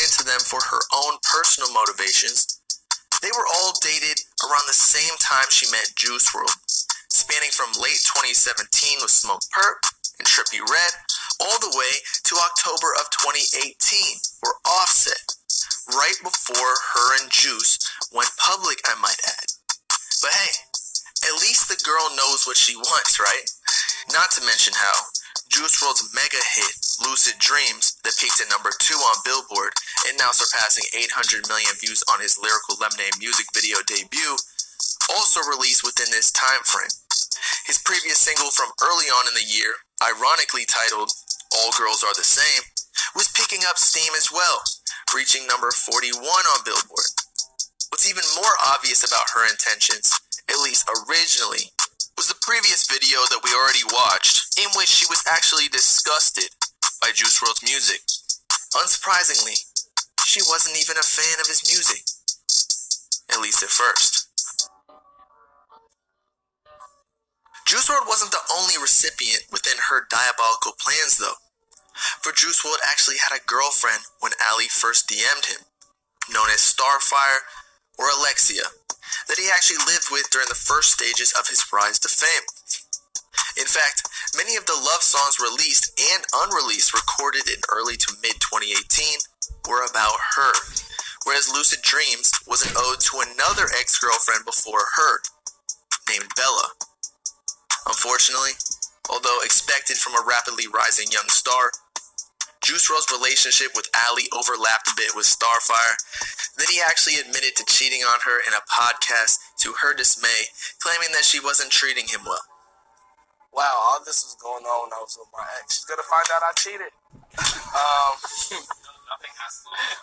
into them for her own personal motivations. They were all dated around the same time she met Juice WRLD, spanning from late 2017 with Smoke Perp and Trippie Redd, all the way to October of 2018 for Offset, right before her and Juice went public, I might add. But hey, at least the girl knows what she wants, right? Not to mention how Juice WRLD's mega hit, Lucid Dreams, that peaked at number 2 on Billboard and now surpassing 800 million views on his Lyrical Lemonade music video debut, also released within this time frame. His previous single from early on in the year, ironically titled All Girls Are the Same, was picking up steam as well, reaching number 41 on Billboard. What's even more obvious about her intentions, at least originally, was the previous video that we already watched, in which she was actually disgusted by Juice WRLD's music. Unsurprisingly, she wasn't even a fan of his music, at least at first. Juice WRLD wasn't the only recipient within her diabolical plans though, for Juice WRLD actually had a girlfriend when Ali first DM'd him, known as Starfire or Alexia, that he actually lived with during the first stages of his rise to fame. In fact, many of the love songs released and unreleased recorded in early to mid-2018 were about her, whereas Lucid Dreams was an ode to another ex-girlfriend before her, named Bella. Unfortunately, although expected from a rapidly rising young star, Juice WRLD's relationship with Ali overlapped a bit with Starfire. Then he actually admitted to cheating on her in a podcast to her dismay, claiming that she wasn't treating him well. Wow, all this was going on when I was with my ex. She's gonna find out I cheated.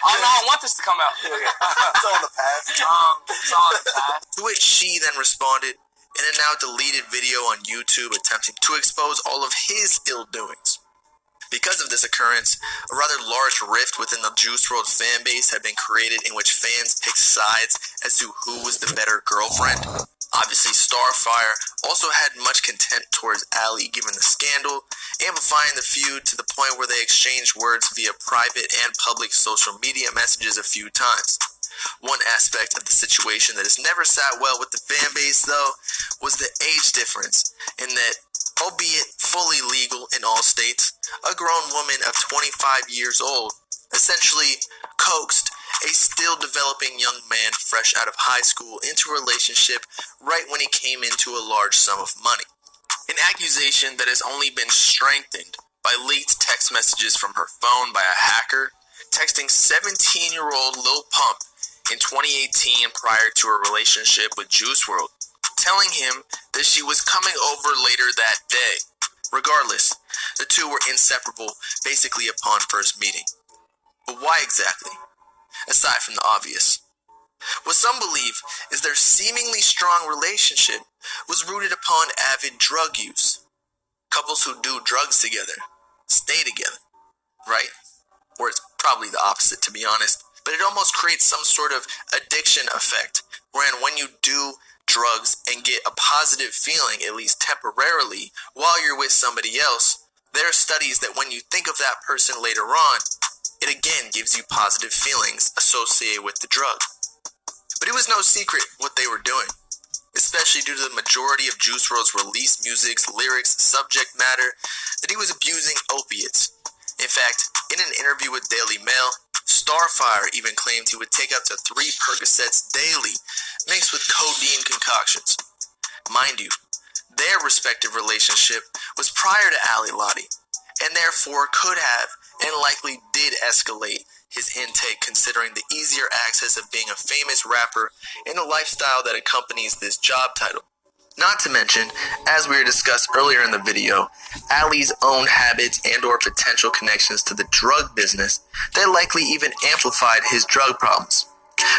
Oh no, I want this to come out. It's all in the past. It's all in the past. To which she then responded in a now deleted video on YouTube attempting to expose all of his ill doings. Because of this occurrence, a rather large rift within the Juice WRLD fan base had been created in which fans picked sides as to who was the better girlfriend. Obviously, Starfire also had much contempt towards Ali given the scandal, amplifying the feud to the point where they exchanged words via private and public social media messages a few times. One aspect of the situation that has never sat well with the fan base, though, was the age difference, in that, albeit fully legal in all states, a grown woman of 25 years old essentially coaxed a still developing young man fresh out of high school into a relationship right when he came into a large sum of money. An accusation that has only been strengthened by leaked text messages from her phone by a hacker, texting 17-year-old Lil Pump in 2018 prior to her relationship with Juice WRLD, telling him that she was coming over later that day. Regardless, the two were inseparable basically upon first meeting. But why exactly? Aside from the obvious. What some believe is their seemingly strong relationship was rooted upon avid drug use. Couples who do drugs together stay together, right? Or it's probably the opposite, to be honest. But it almost creates some sort of addiction effect, wherein when you do drugs and get a positive feeling, at least temporarily, while you're with somebody else, there are studies that when you think of that person later on, it again gives you positive feelings associated with the drug. But it was no secret what they were doing, especially due to the majority of Juice WRLD's released music's lyrics, subject matter, that he was abusing opiates. In fact, in an interview with Daily Mail, Starfire even claimed he would take up to 3 Percocets daily, mixed with codeine concoctions. Mind you, their respective relationship was prior to Ali Lottie, and therefore could have and likely did escalate his intake considering the easier access of being a famous rapper and the lifestyle that accompanies this job title. Not to mention, as we discussed earlier in the video, Ali's own habits and or potential connections to the drug business that likely even amplified his drug problems.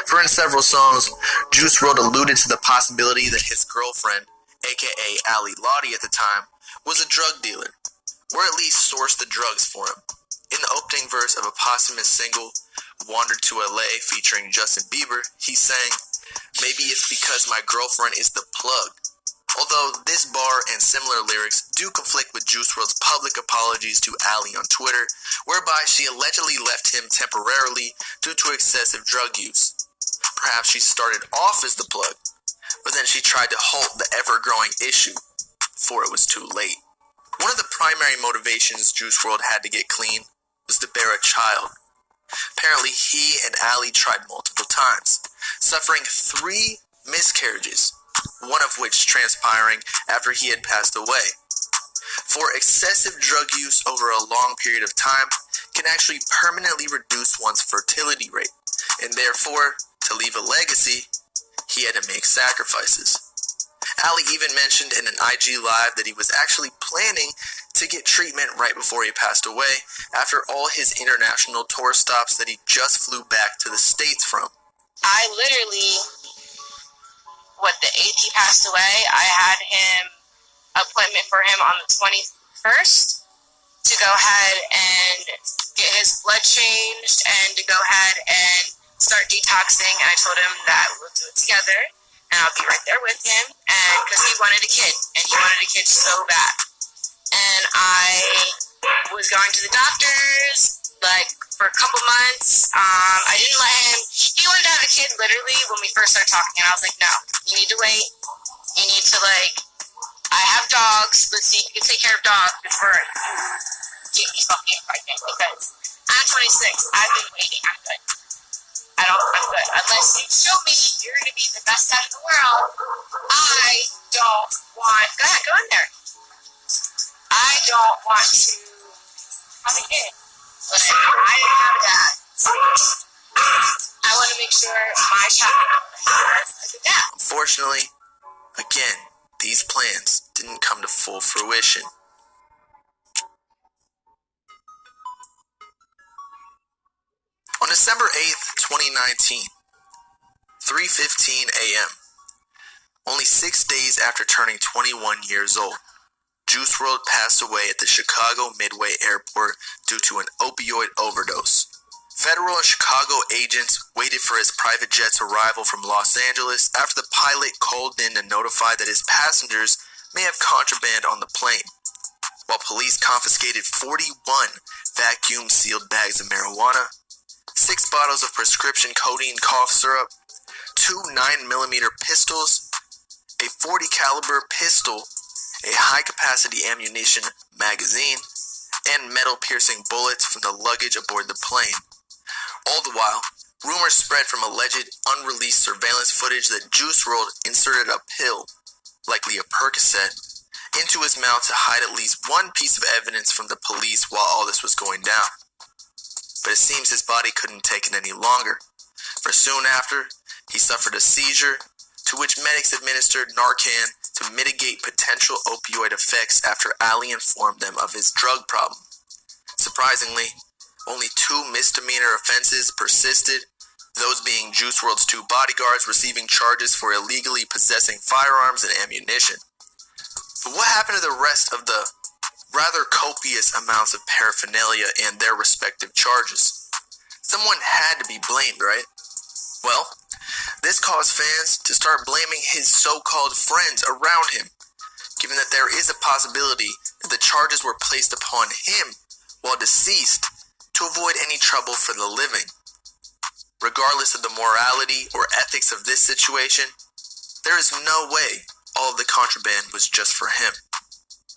For in several songs, Juice WRLD alluded to the possibility that his girlfriend, aka Ali Lottie at the time, was a drug dealer, or at least sourced the drugs for him. In the opening verse of a posthumous single, Wandered to LA, featuring Justin Bieber, he sang, "Maybe it's because my girlfriend is the plug." Although this bar and similar lyrics do conflict with Juice WRLD's public apologies to Ali on Twitter, whereby she allegedly left him temporarily due to excessive drug use. Perhaps she started off as the plug, but then she tried to halt the ever-growing issue before it was too late. One of the primary motivations Juice WRLD had to get clean was to bear a child. Apparently, he and Allie tried multiple times, suffering 3 miscarriages, one of which transpiring after he had passed away. For excessive drug use over a long period of time can actually permanently reduce one's fertility rate, and therefore, to leave a legacy, he had to make sacrifices. Allie even mentioned in an IG Live that he was actually planning to get treatment right before he passed away after all his international tour stops that he just flew back to the States from. I literally, the 8th he passed away, I had appointment for him on the 21st to go ahead and get his blood changed and to go ahead and start detoxing. And I told him that we'll do it together and I'll be right there with him, and because he wanted a kid and he wanted a kid so bad. And I was going to the doctors for a couple months. I didn't let him. He wanted to have a kid literally when we first started talking, and I was like, no, you need to wait. You need to I have dogs. Let's see if you can take care of dogs before you get me fucking pregnant, because I'm 26. I've been waiting. I'm good. I'm good. Unless you show me you're going to be the best dad in the world, I don't want. Go ahead, go in there. I don't want to have a kid. But I didn't have a dad. So I want to make sure my child has a good dad. Unfortunately, again, these plans didn't come to full fruition. On December 8th, 2019, 3:15 a.m., only 6 days after turning 21 years old, Juice WRLD passed away at the Chicago Midway Airport due to an opioid overdose. Federal and Chicago agents waited for his private jet's arrival from Los Angeles after the pilot called in to notify that his passengers may have contraband on the plane. While police confiscated 41 vacuum-sealed bags of marijuana, 6 bottles of prescription codeine cough syrup, 2 9mm pistols, a .40 caliber pistol, a high-capacity ammunition magazine, and metal-piercing bullets from the luggage aboard the plane. All the while, rumors spread from alleged unreleased surveillance footage that Juice WRLD inserted a pill, likely a Percocet, into his mouth to hide at least one piece of evidence from the police while all this was going down. But it seems his body couldn't take it any longer, for soon after, he suffered a seizure, to which medics administered Narcan to mitigate potential opioid effects after Allie informed them of his drug problem. Surprisingly, only 2 misdemeanor offenses persisted, those being Juice WRLD's 2 bodyguards receiving charges for illegally possessing firearms and ammunition. But what happened to the rest of the rather copious amounts of paraphernalia and their respective charges? Someone had to be blamed, right? Well, this caused fans to start blaming his so-called friends around him, given that there is a possibility that the charges were placed upon him while deceased to avoid any trouble for the living. Regardless of the morality or ethics of this situation, there is no way all of the contraband was just for him.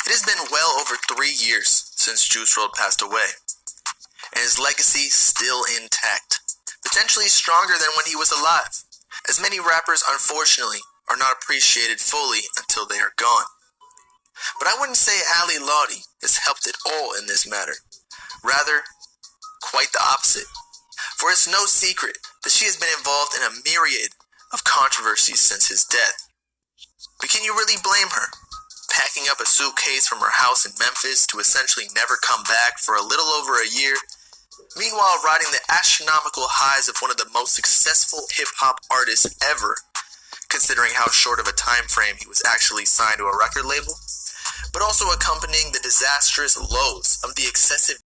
It has been well over 3 years since Juice WRLD passed away, and his legacy still intact, potentially stronger than when he was alive, as many rappers unfortunately are not appreciated fully until they are gone. But I wouldn't say Allie Lottie has helped at all in this matter. Rather, quite the opposite. For it's no secret that she has been involved in a myriad of controversies since his death. But can you really blame her? Packing up a suitcase from her house in Memphis to essentially never come back for a little over a year, meanwhile riding the astronomical highs of one of the most successful hip-hop artists ever, considering how short of a time frame he was actually signed to a record label, but also accompanying the disastrous lows of the excessive